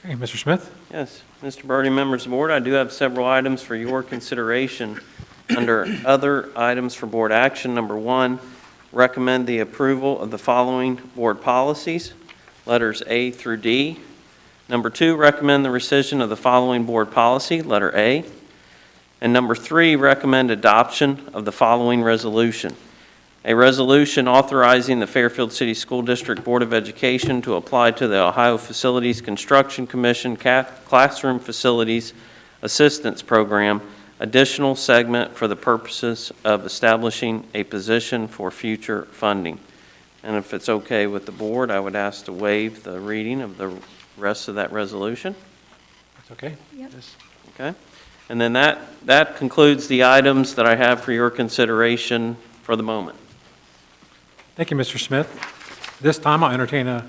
Okay, Mr. Smith? Yes, Mr. Birdie, members of the board, I do have several items for your consideration. Under other items for board action, number 1, recommend the approval of the following board policies, letters A through D. Number 2, recommend the rescission of the following board policy, letter A. And number 3, recommend adoption of the following resolution. A resolution authorizing the Fairfield City School District Board of Education to apply to the Ohio Facilities Construction Commission Classroom Facilities Assistance Program additional segment for the purposes of establishing a position for future funding. And if it's okay with the board, I would ask to waive the reading of the rest of that resolution. That's okay? Yep. Yes. Okay? And then that concludes the items that I have for your consideration for the moment. Thank you, Mr. Smith. This time, I'll entertain a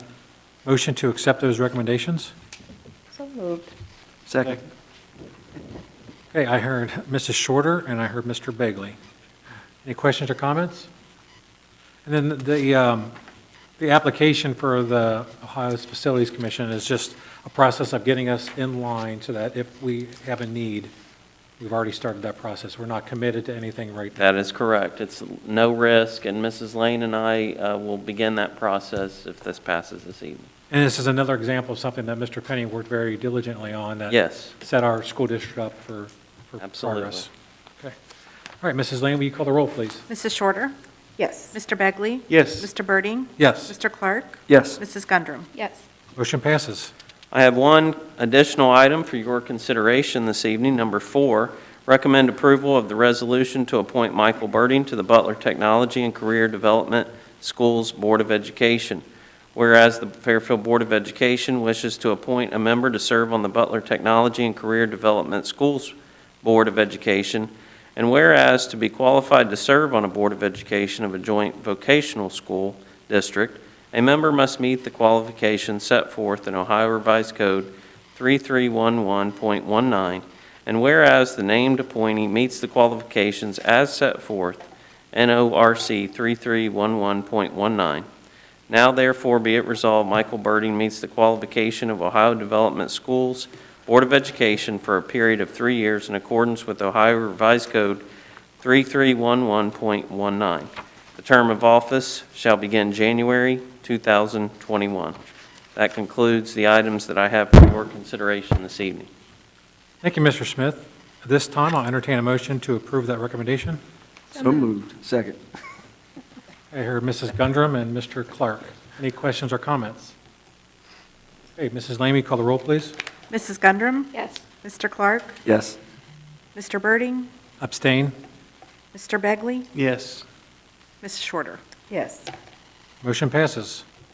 motion to accept those recommendations. So moved. Second. Okay, I heard Mrs. Shorter and I heard Mr. Begley. Any questions or comments? And then the application for the Ohio Facilities Commission is just a process of getting us in line so that if we have a need, we've already started that process. We're not committed to anything right now. That is correct. It's no risk, and Mrs. Lane and I will begin that process if this passes this evening. And this is another example of something that Mr. Penny worked very diligently on that Yes, set our school district up for absolutely. progress. Okay. All right, Mrs. Lane, will you call the roll, please? Mrs. Shorter? Yes. Mr. Begley? Yes. Mr. Birding? Yes. Mr. Clark? Yes. Mrs. Gundrum? Yes. Motion passes. I have one additional item for your consideration this evening. Number 4, recommend approval of the resolution to appoint Michael Birding to the Butler Technology and Career Development Schools Board of Education. Whereas the Fairfield Board of Education wishes to appoint a member to serve on the Butler Technology and Career Development Schools Board of Education, and whereas to be qualified to serve on a Board of Education of a joint vocational school district, a member must meet the qualifications set forth in Ohio Revised Code 3311.19, and whereas the named appointee meets the qualifications as set forth NORC 3311.19, now therefore be it resolved, Michael Birding meets the qualification of Ohio Development Schools Board of Education for a period of 3 years in accordance with Ohio Revised Code 3311.19. The term of office shall begin January 2021. That concludes the items that I have for your consideration this evening. Thank you, Mr. Smith. At this time, I'll entertain a motion to approve that recommendation. So moved. Second. I heard Mrs. Gundrum and Mr. Clark. Any questions or comments? Okay, Mrs. Lane, will you call the roll, please? Mrs. Gundrum? Yes. Mr. Clark? Yes. Mr. Birding? Abstain. Mr. Begley? Yes. Mrs. Shorter? Yes. Motion passes.